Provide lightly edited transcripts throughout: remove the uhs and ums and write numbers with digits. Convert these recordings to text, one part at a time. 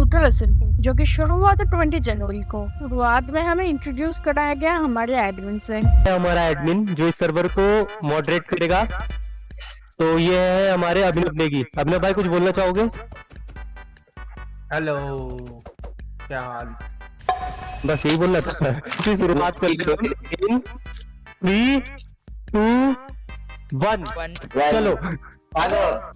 Brutal assembly जो कि शुरू हुआ था 20 जनवरी को। शुरुआत में हमें इंट्रोड्यूस कराया गया हमारे एडमिन से। हमारा एडमिन जो इस सर्वर को मॉडरेट करेगा, तो ये है हमारे अभिनव नेगी। अभिनव भाई कुछ बोलना चाहोगे? हेलो, क्या हाल? बस यही बोलना था। तो शुरुआत कर लो। 3, 2, 1 चलो।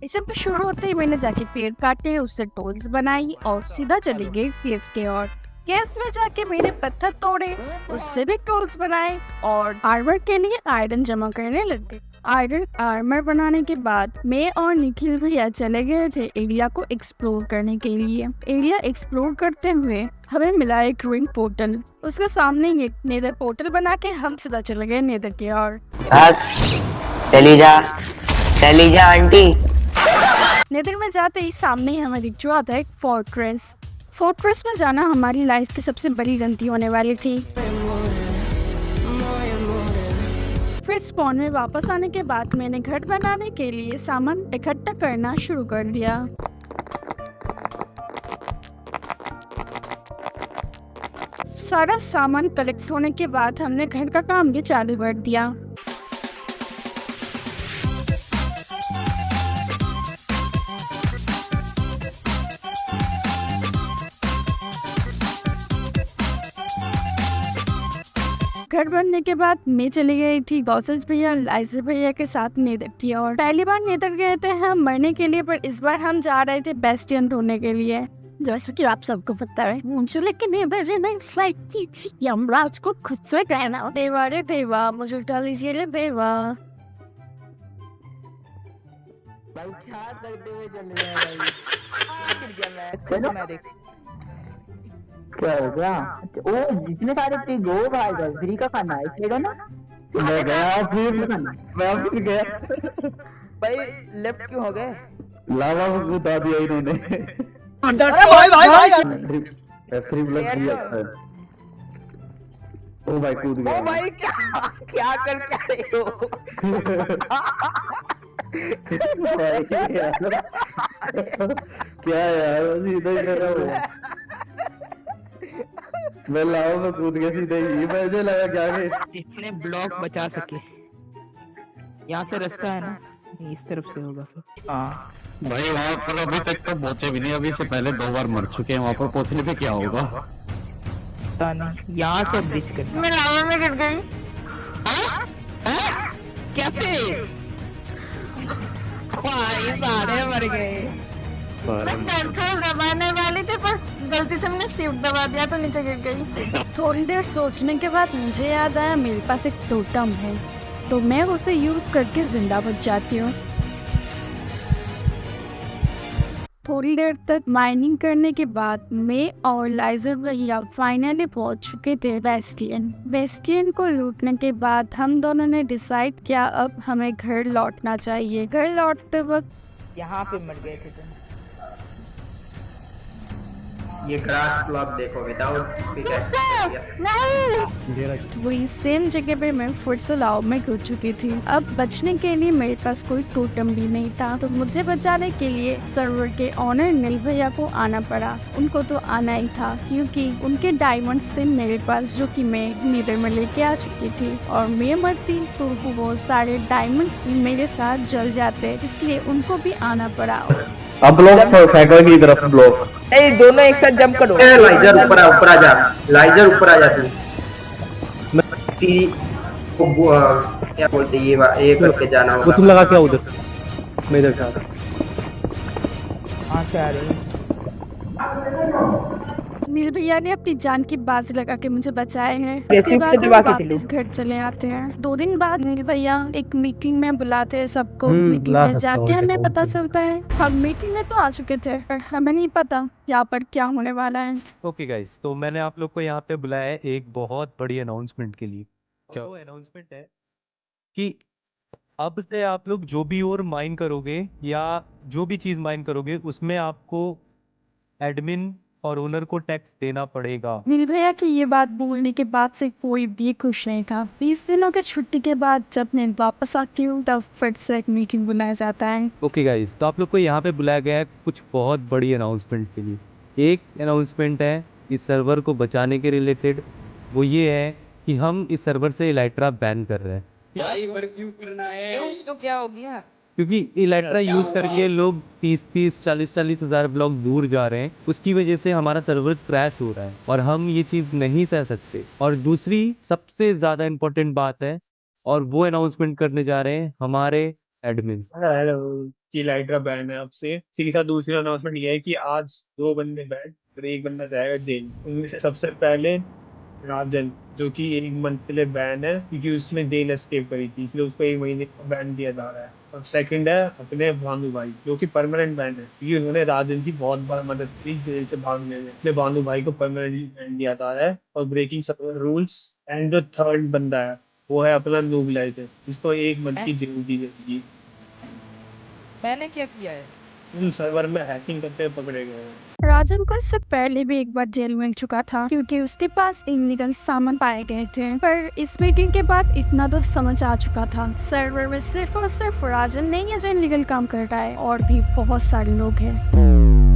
इस सब शुरू होते ही मैंने जाके पेड़ काटे, उससे टूल्स बनाई और सीधा चली गई केव्स के ओर। केव्स में जाके मैंने पत्थर तोड़े, उससे भी टूल्स बनाए और आर्मर के लिए आयरन जमा करने लग गए। आयरन आर्मर बनाने के बाद मैं और निखिल भैया चले गए थे एरिया को एक्सप्लोर करने के लिए। एरिया एक्सप्लोर करते हुए हमें मिला एक रूइन पोर्टल। उसके सामने एक नेदर पोर्टल बना के हम सीधा चले गए नेदर की ओर। चली जा आंटी। नेदर में जाते ही सामने ही हमें दिख चुका था एक फोर्ट्रेस। फोर्ट्रेस में जाना हमारी लाइफ की सबसे बड़ी गलती होने वाली थी। फिर स्पॉन में वापस आने के बाद मैंने घर बनाने के लिए सामान इकट्ठा करना शुरू कर दिया। सारा सामान कलेक्ट होने के बाद हमने घर का काम भी चालू कर दिया। घर बनने के बाद मैं चली गई थी गौसज भैया लाइजर भैया के साथ नेदर की और पहली बार नेदर गए थे हम मरने के लिए, पर इस बार हम जा रहे थे बेस्टियन ढूंढने के लिए। जैसे कि आप सबको पता है मुझे लेकिन नेदर यमराज को खुद से कहना देवा रे देवा, मुझे उठा लीजिए रे देवा। भाई क्या करते हुए चल रहे हैं भाई? क्या हो गया? ओ जितने सारे पिग हो भाई, फ्री का खाना है इसलिए ना। मैं गया फिर गया। भाई लेफ्ट क्यों हो गए? लावा को बता दिया इन्होंने। अरे भाई F3 प्लस दिया। ओ भाई कूद गया। ओ भाई क्या कर रहे हो? क्या यार सीधा ही लगा हुआ। मैं लावा में कूद गया सीधे ही। मुझे लगा क्या कि जितने ब्लॉक बचा सके। यहाँ से रास्ता है ना, इस तरफ से होगा फिर। हाँ भाई वहाँ पर अभी तक तो पहुंचे भी नहीं। अभी से पहले 2 बार मर चुके हैं। वहाँ पर पहुंचने पे क्या होगा? पता नहीं। यहाँ से ब्रिज कर। मैं लावा में गिर गई। कैसे? भाई सारे मर गए। मैं कंट्रोल दबाने वाली थी पर गलती से मैंने शिफ्ट दबा दिया तो नीचे गिर गई। थोड़ी देर सोचने के बाद मुझे याद आया मेरे पास एक टोटम है, तो मैं उसे यूज करके जिंदा बच जाती हूँ। थोड़ी देर तक माइनिंग करने के बाद मैं और लाइजर भैया फाइनली पहुंच चुके थे बेस्टियन। बेस्टियन को लूटने के बाद हम दोनों ने डिसाइड किया अब हमें घर लौटना चाहिए। घर लौटते वक्त यहाँ पे मर गए थे तुम। ये ग्रास ब्लॉक देखो विदाउट वही सेम जगह पे मैं फिर से लाव में घुस चुकी थी। अब बचने के लिए मेरे पास कोई टोटम भी नहीं था, तो मुझे बचाने के लिए सर्वर के ऑनर नील भैया को आना पड़ा। उनको तो आना ही था क्योंकि उनके डायमंड्स थे मेरे पास, जो कि मैं नीदर में लेके आ चुकी थी। और मैं मरती तो वो सारे डायमंड्स भी मेरे साथ जल जाते, इसलिए उनको भी आना पड़ा। अब ब्लॉक फैक्ट्री की तरफ ब्लॉक। ए दोनों एक साथ जंप करो। लाइजर ऊपर आ जा। लाइजर ऊपर आ जा तू। क्या बोलते ये करके जाना होगा। वो तुम लगा क्या उधर? मैं इधर से कहाँ से आ रही है? नील भैया ने अपनी जान की बाजी लगा के मुझे बचाए हैं। जैसे इसके बाद उसके हम दबा के वापस घर चले आते हैं। 2 दिन बाद नील भैया एक मीटिंग में बुलाते हैं सबको। मीटिंग बुला में सकता जाके हूँ, हमें ऐसा पता कुछ चलता है हम मीटिंग में तो आ चुके थे पर हमें नहीं पता यहाँ पर क्या होने वाला है। ओके गाइस, तो मैंने आप लोग को यहाँ पे बुलाया है एक बहुत बड़ी अनाउंसमेंट के लिए। क्या वो अनाउंसमेंट है कि अब से आप लोग जो भी और माइन करोगे या जो भी चीज माइन करोगे उसमें आपको एडमिन और ओनर को टैक्स देना पड़ेगा। नील भैया की ये बात बोलने के बाद से कोई भी खुश नहीं था। 20 दिनों के छुट्टी के बाद जब मैं वापस आती हूँ तब फिर से एक मीटिंग बुलाया जाता है। ओके गाइस, तो आप लोग को यहाँ पे बुलाया गया है कुछ बहुत बड़ी अनाउंसमेंट के लिए। एक अनाउंसमेंट है इस सर्वर को बचाने के रिलेटेड, वो ये है कि हम इस सर्वर से इलाइट्रा बैन कर रहे हैं। तो क्या हो गया? क्योंकि इलेक्ट्रा यूज करके लोग 30-30, 40-40 हज़ार ब्लॉक दूर जा रहे हैं, उसकी वजह से हमारा सर्वर क्रैश हो रहा है और हम ये चीज़ नहीं सह सकते। और दूसरी सबसे ज़्यादा इम्पोर्टेंट बात है, और वो अनाउंसमेंट करने जा रहे हैं हमारे एडमिन। हेलो की लाइट्रा बैन है अब से। सीधा दूसरी अनाउंसमेंट ये है कि आज 2 बंदे बैन और 1 बंदा जाएगा जेल। उनमें से सबसे पहले राजन, जो कि 1 मंथ के लिए बैन है क्योंकि उसने जेल एस्केप करी थी, इसलिए उसको 1 महीने का बैन दिया जा रहा है। और सेकंड है अपने भानु भाई, जो कि परमानेंट बैन है क्योंकि उन्होंने राजन की बहुत बार मदद की जेल से भागने में, इसलिए भानु भाई को परमानेंटली बैन दिया जा रहा है और ब्रेकिंग सब रूल्स। एंड जो थर्ड बंदा है वो है अपना नूबलाइजर, जिसको 1 मंथ की जेल दी जाएगी। मैंने क्या किया है? उन सर्वर में हैकिंग करते हुए पकड़े गए हैं। राजन को इससे पहले भी एक बार जेल मिल चुका था क्योंकि उसके पास इलीगल सामान पाए गए थे, पर इस मीटिंग के बाद इतना तो समझ आ चुका था सर्वर में सिर्फ और सिर्फ राजन नहीं है जो इलीगल काम कर रहा है, और भी बहुत सारे लोग हैं।